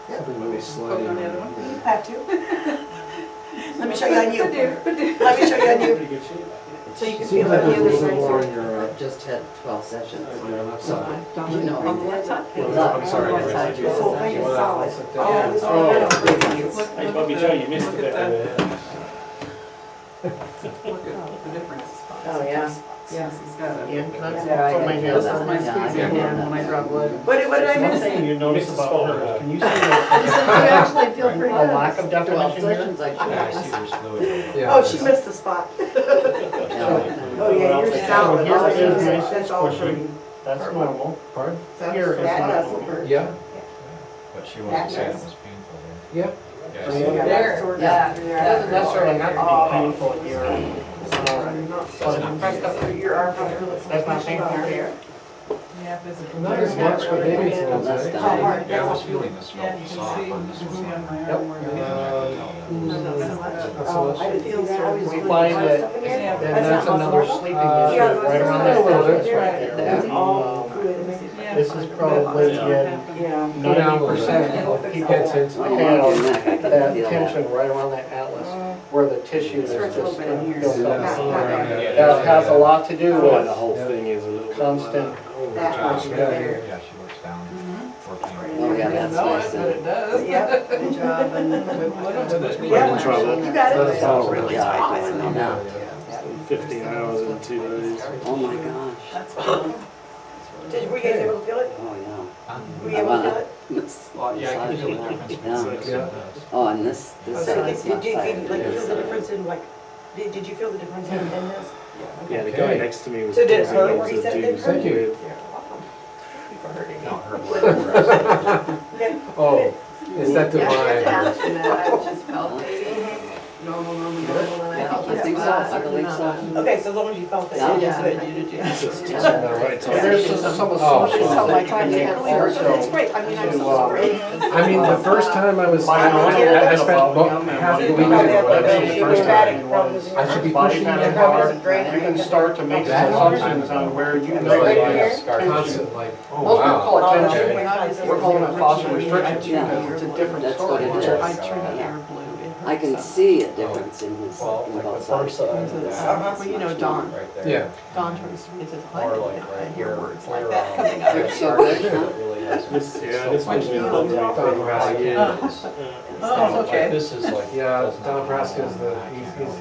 Something really sliding. Poke on the other one? You have to. Let me show you on you. Could do, could do. Let me show you on you, Pretty good shape. so you can Seems feel like it on there's a the other little bit more side. in your, I've just had 12 sessions. on your left side. You know, On the left side? I'm sorry. On the left side, This whole thing is solid. Yeah. Oh, this Oh. one, you. Look- Hey, look Bobby at Joe, the- you missed a look bit at over there. Look at the difference. Oh, yeah. Yes, he's got it. Ian, can I Yeah, put my I hand know This up? is my Yeah, I squeezing know hand that. when I drop blood. What did I One miss? thing you notice Missed the about spot. her, can you see You the, actually feel pretty a good. lack of definition here? Sections I Yeah, I chose. see there's fluid. Yeah. Oh, she missed a spot. Oh, yeah, you're solid. Here it is, Oh, nice that's and all squishy. pretty. That's normal. Pardon? Here is That normal. doesn't hurt. Yeah, But she wasn't saying it was painful yeah. there. I Yeah, mean, so- Yeah, There, sort of. yeah. It doesn't necessarily have to be painful here. That's not Pressed up through your arm. That's not painful here. Yeah, physically. Not as much, but maybe it's a little Less bit. time. Yeah, I was feeling this Yeah, felt you soft can see, on you this can see one. on my Yep. arm where Not so Oh, much. I didn't feel that. I was We really find hard that- stuff in there. Yeah. Then That's that's not another muscle. sleeping Uh, issue, Yeah, right around a little that bit. difference right there. That's all Um, fluid. Yeah. This is probably Yeah. in Go down a little 90% bit. of people Hint, hint. Oh, on your neck, I can that feel that. tension right around that atlas, where the tissue is This hurts a just little bit in here. built up. Not- not bad. That has a lot to do with whole thing is a little constant, That Yeah, much she- better. yeah, she looks down 14. Oh, yeah, that's know nice. it, but it does. Yep. Good job, and Yeah. in trouble. You got Let it. us know. Really Yeah, I tough. know now. 15 hours in 2 days. Oh, my gosh. That's cool. Were you guys able to feel it? Oh, yeah. Were you able to feel it? Well, yeah, I can feel the difference. Yeah. between Yeah. this Oh, and this So side's did much you better. like feel the difference in like, did you feel the difference in this? Yeah, the Okay. guy next to me was So did it causing hurt me where he to said it do didn't hurt? Thank you. weird- No, her blood. Okay. Oh, is that Yeah, divine? attached and I just palpating, normal, normal, normal, and I Yeah, felt I that think so. spot. I believe so. Okay, so as long as you felt it. Yeah. Yeah, good. I needed to. It's just touching the right and there's time. some Oh, assumptions wow. that you can make also. It's great, I mean, I'm so to, sorry. I mean, the first time I was, Body I spent half the week Probably have like at a the first rheumatic time. problems in your I should be arm. pushing Body that fat hard. You can start to make some That assumptions on where you know Right that here? is tension. Constant, like, oh, Most people call wow. it Oh, tension, okay. we're calling it fossil restriction, Yeah. because it's a different That's story. what it is. I turned your blue. It I can hurts see a difference in his, Well, in like the both first sides. side So of it's, that. well, you know, Dawn, Right there. Yeah. Dawn turns to me and says, I Or didn't- like I right hear here. words where, like that coming out of Hurts your so mouth. good, huh? Really has This, it's yeah, so this one's much- been bothering me for Right. years. Oh, Like, okay. This is like. Yeah, does not Don have Praska's that the,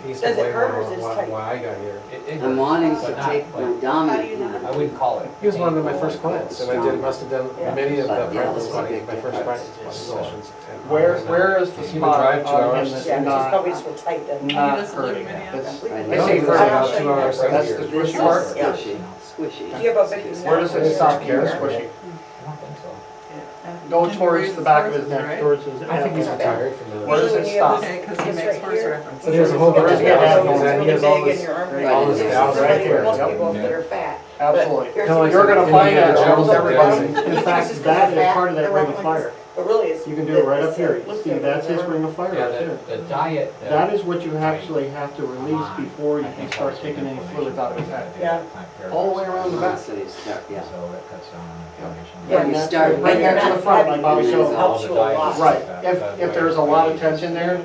he's to Does it blame hurt or is on it why, tight? why I got here. It I'm wanting but to not, take like, my dominant I hand. wouldn't call it. He was one of my painful, first clients, and I Strong. did, must have done Yeah. many of the But, yeah, practice this is a buddies, big my first difference. practice sessions. and Where, I was where is the He would spot drive 2 on him hours. that's Yeah, she's not, probably just real tight then. not doesn't look hurting? many That's- Right. I say for hurt. about 2 hours. That's the This squishy is part? Yeah. Squishy, squishy. Do you have a big Where does it stop here, squishy? I don't think so. Go towards the back of his neck, Right? towards his. I think he's abdomen. retired from the. Where does it stop? Okay, because he It's makes right horse here. references. So there's a whole bunch of Yeah, abs, yeah, and he has all this, all this It's abs right right here, here. Most yep. people that are fat. Absolutely. Here's Kinda like You're gonna some find that Indiana almost Jones everybody. dancing. In fact, that is part of that ring of fire. But really, it's. You can do it right up here. See, that's his ring of fire Yeah, right there. the diet. That is what you actually have to release before you can start taking any fluids out of his head. Yeah. All the way around the back. So you start, yeah. So it cuts down on inflammation. Yeah, you that's- start- Bring that to the front, like Bobby showed. Helps you a lot. Right, if there's a lot of tension there,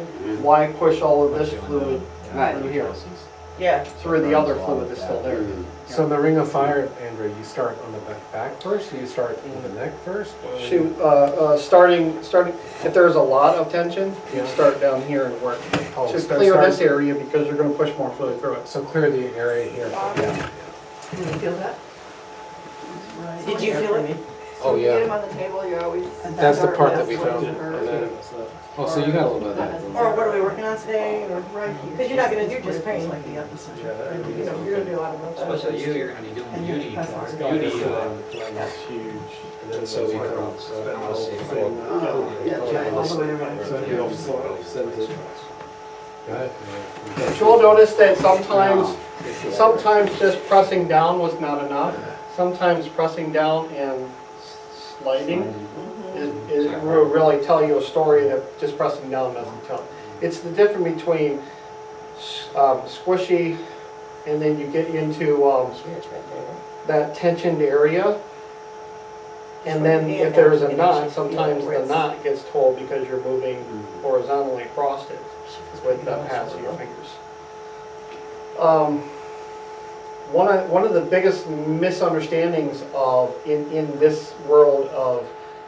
why push all of this fluid Right. through here, Yeah. through the other fluid that's still there? Mm. So in the ring of fire, Andrew, you start on the back first, or you start with the neck first? or- Shoot, starting, if there's a lot of tension, you Yeah. start down here and work Oh, to start- clear start- this area because you're gonna push more fluid through it. So clear the area here. Yeah. Can you feel that? Right Did you here feel for it? me. Oh, So you get him on the table, you're always. That's the part that we That's found. what hurt. And then- Oh, so you got a little bit of that. Or what are we working on today, or, Right here. because you're not gonna do just Where it feels pain. like the episode. Yeah, that- You know, you're gonna do a lot of those. Especially you, you're gonna be doing And beauty, your presence. beauty, That's huge. And then so we come out, so Spend the I'll whole see. thing. Yeah, all the way around. So you don't send it. Got it? But you'll notice that sometimes just pressing down was not enough. Sometimes pressing down and sliding will really tell you a story that just pressing down doesn't tell. It's the difference between squishy and then you get into that tensioned area. And then if there's a knot, sometimes the knot gets told because you're moving horizontally across it with the pads of your fingers. One of the biggest misunderstandings in this world of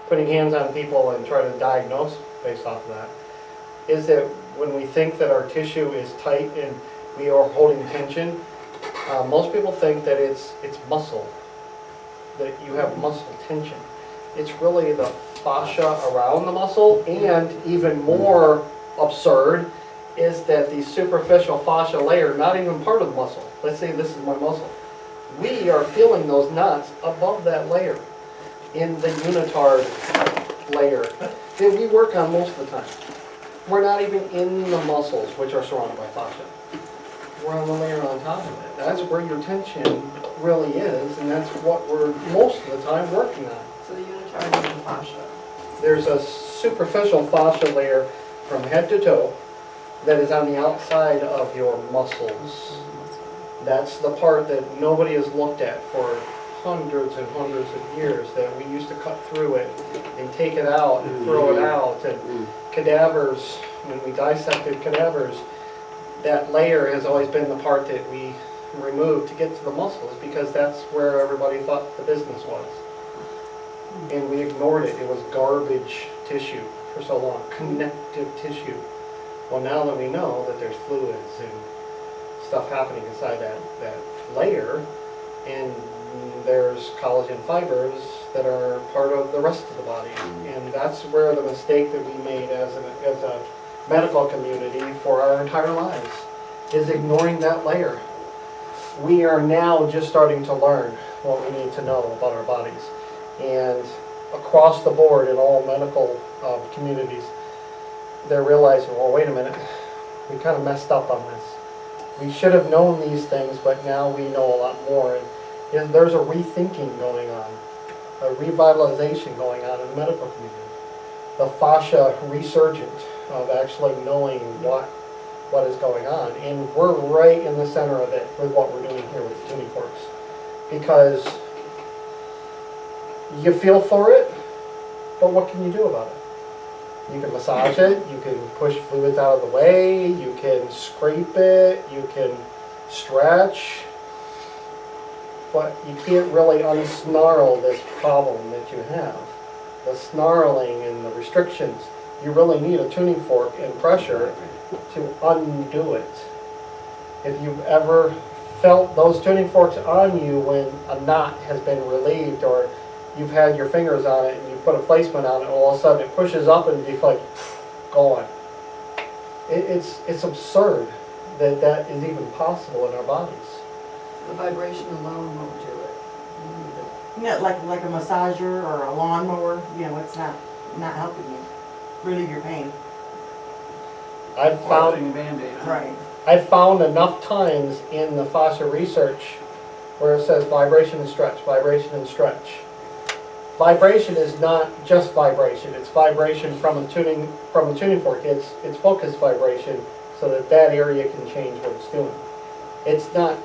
putting hands on people and trying to diagnose based off of that is that when we think that our tissue is tight and we are holding tension, Most people think that it's muscle, that you have muscle tension. It's really the fascia around the muscle, and even more absurd is that the superficial fascia layer, not even part of the muscle. Let's say this is my muscle. We are feeling those knots above that layer, in the unitard layer that we work on most of the time. We're not even in the muscles, which are surrounded by fascia. We're on the layer on top of it. That's where your tension really is, and that's what we're most of the time working on. So the unitard is the fascia. There's a superficial fascia layer from head to toe that is on the outside of your muscles. That's the part that nobody has looked at for hundreds and hundreds of years, that we used to cut through it and take it out and throw it out. And cadavers, when we dissected cadavers, that layer has always been the part that we removed to get to the muscles, because that's where everybody thought the business was. And we ignored it. It was garbage tissue for so long, connective tissue. Well, now that we know that there's fluids and stuff happening inside that layer, and there's collagen fibers that are part of the rest of the body. And that's where the mistake that we made as a medical community for our entire lives, is ignoring that layer. We are now just starting to learn what we need to know about our bodies. And across the board in all medical communities, they're realizing, well, wait a minute, we kind of messed up on this. We should have known these things, but now we know a lot more. And there's a rethinking going on, a revitalization going on in the medical community. The fascia resurgent of actually knowing what is going on. And we're right in the center of it with what we're doing here with the tuning forks. Because you feel for it, but what can you do about it? You can massage it, you can push fluids out of the way, you can scrape it, you can stretch, but you can't really unsnarl this problem that you have. The snarling and the restrictions, you really need a tuning fork and pressure to undo it. If you've ever felt those tuning forks on you when a knot has been relieved, or you've had your fingers on it and you put a placement on it, and all of a sudden it pushes up and you're like, gone. It's absurd that that is even possible in our bodies. The vibration alone won't do it. You need Like a massager or a lawnmower, it's not helping you relieve your pain. I've Or found putting a Band-Aid on. Right. I've found enough times in the fascia research where it says vibration and stretch, vibration and stretch. Vibration is not just vibration, it's vibration from a tuning fork. It's focused vibration so that area can change what it's doing. It's not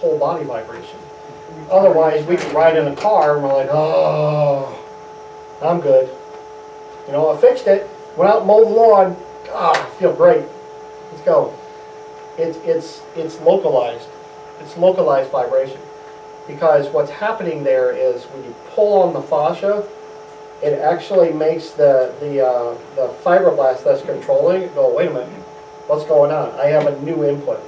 whole body vibration. Otherwise, we could ride in a car and we're like, oh, I'm good. I fixed it, went out and mowed the lawn, I feel great. Let's go. It's localized. It's localized vibration. Because what's happening there is when you pull on the fascia, it actually makes the fibroblast that's controlling it go, wait a minute, what's going on? I have a new input.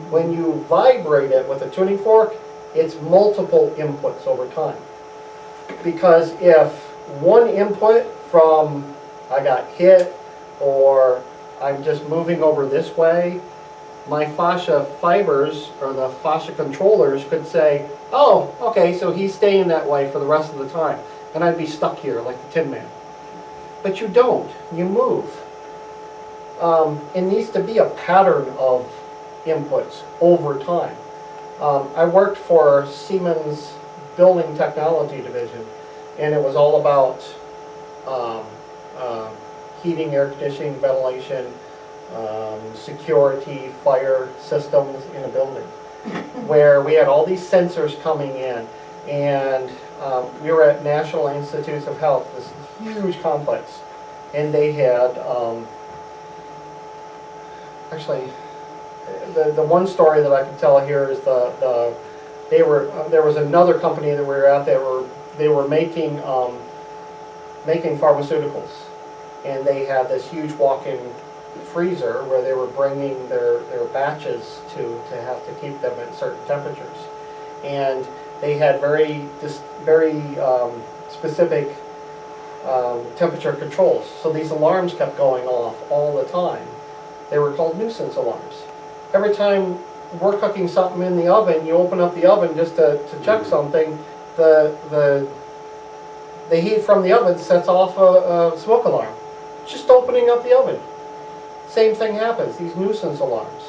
When you vibrate it with a tuning fork, it's multiple inputs over time. Because if one input from I got hit or I'm just moving over this way, my fascia fibers or the fascia controllers could say, oh, okay, so he's staying that way for the rest of the time. And I'd be stuck here like the Tin Man. But you don't, you move. It needs to be a pattern of inputs over time. I worked for Siemens Building Technology Division, and it was all about heating, air conditioning, ventilation, security, fire systems in a building, where we had all these sensors coming in, and we were at National Institutes of Health, this huge complex, and they had, actually, the one story that I can tell here is there was another company that we were at that they were making pharmaceuticals, and they had this huge walk-in freezer where they were bringing their batches to have to keep them at certain temperatures. And they had very specific temperature controls. So these alarms kept going off all the time. They were called nuisance alarms. Every time we're cooking something in the oven, you open up the oven just to check something, the heat from the oven sets off a smoke alarm. Just opening up the oven. Same thing happens, these nuisance alarms.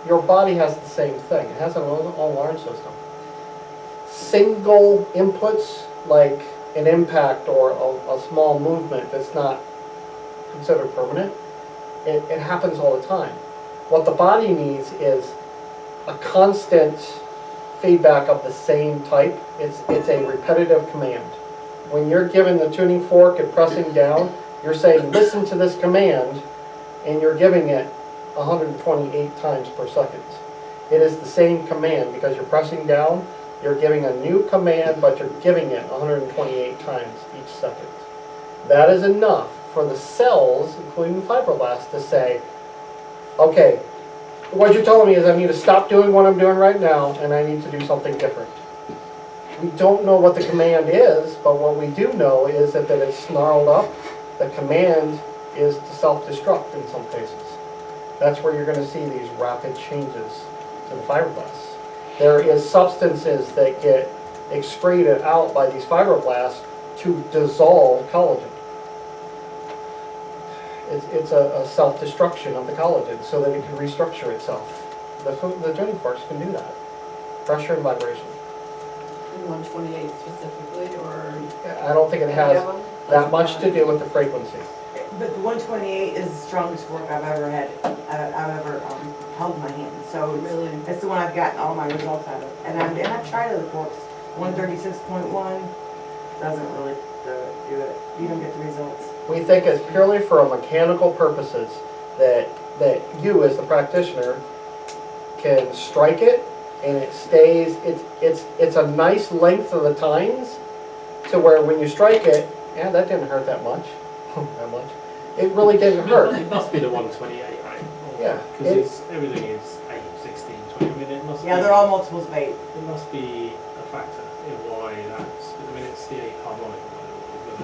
Your body has the same thing. It has an own alarm system. Single inputs, like an impact or a small movement that's not considered permanent, it happens all the time. What the body needs is a constant feedback of the same type. It's a repetitive command. When you're given the tuning fork and pressing down, you're saying, listen to this command, and you're giving it 128 times per second. It is the same command because you're pressing down, you're giving a new command, but you're giving it 128 times each second. That is enough for the cells, including the fibroblasts, to say, okay, what you're telling me is I need to stop doing what I'm doing right now, and I need to do something different. We don't know what the command is, but what we do know is that it's snarled up. The command is to self-destruct in some cases. That's where you're going to see these rapid changes to the fibroblasts. There is substances that get excreted out by these fibroblasts to dissolve collagen. It's a self-destruction of the collagen so that it can restructure itself. The tuning forks can do that. Pressure and vibration. In 128 specifically, or? I don't think it any has of them? that much to do with the frequency. But the 128 is the strongest fork I've ever had, I've ever held in my hand. So Really? it's the one I've gotten all my results out of. And I've tried other forks. 136.1 doesn't really do it. You don't get the results. We think it's purely for a mechanical purposes that you as the practitioner can strike it and it stays, it's a nice length of the tines to where when you strike it, yeah, that didn't hurt that much. That much. It really didn't hurt. It must be the 128, right? Yeah. Because everything is 8, 16, 20. I mean, it must Yeah, be, they're all multiples of 8. It must be a factor in why that's. I mean, it's the 8 harmonic or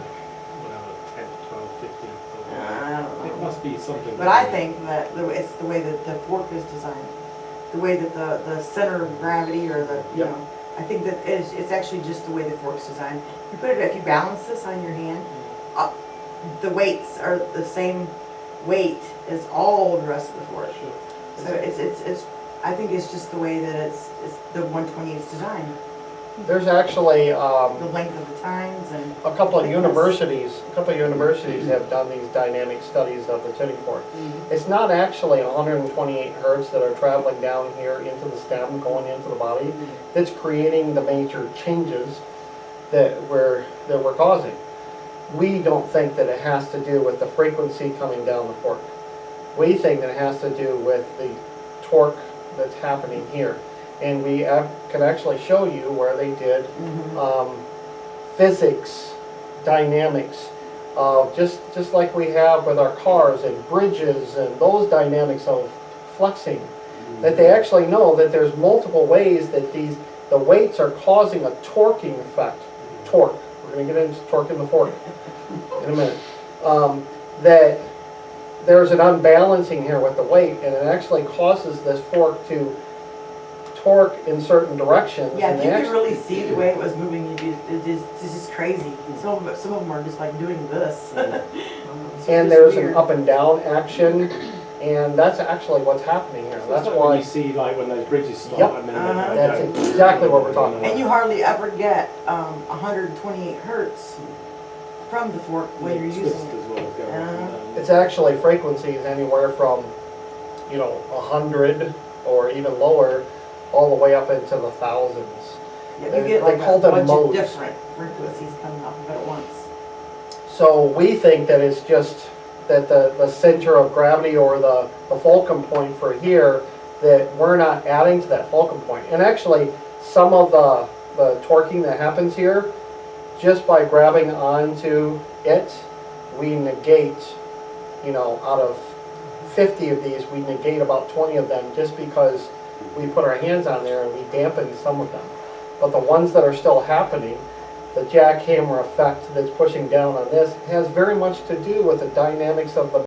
whatever, 10, 12, 15. I don't It know. must be something. But I think that it's the way that the fork is designed. The way that the center of gravity or the, you Yep. know, I think that it's actually just the way the fork's designed. You put it, if you balance this on your hand, the weights are the same weight as all the rest of the fork. Sure. So it's I think it's just the way that it's the 128 is designed. There's actually The length of the tines and. a couple of universities have done these dynamic studies of the tuning fork. It's not actually 128 hertz that are traveling down here into the stem, going into the body, that's creating the major changes that we're causing. We don't think that it has to do with the frequency coming down the fork. We think that it has to do with the torque that's happening here. And we can actually show you where they did physics, dynamics, just like we have with our cars and bridges and those dynamics of flexing. That they actually know that there's multiple ways that the weights are causing a torquing effect. Torque. We're going to get into torque in the fork in a minute. That there's an unbalancing here with the weight, and it actually causes this fork to torque in certain directions. Yeah, and if they you could actually- really see the way it was moving, it's just crazy. Some of them are just like doing this. And there's an up and down action, and that's actually what's happening here. So That's it's like when why you see like when those bridges stop Yep. and then Uh-huh. they That's don't. exactly what we're talking about. And you hardly ever get 128 hertz from the fork when you're using Twist it. as well as going up and down. It's actually frequencies anywhere from, 100 or even lower, all the way up into the thousands. Yeah, They- you get they like call a them bunch modes. of different frequencies coming off of it at once. So we think that it's just that the center of gravity or the fulcrum point for here, that we're not adding to that fulcrum point. And actually, some of the torquing that happens here, just by grabbing onto it, we negate, out of 50 of these, we negate about 20 of them just because we put our hands on there and we dampen some of them. But the ones that are still happening, the jackhammer effect that's pushing down on this has very much to do with the dynamics of the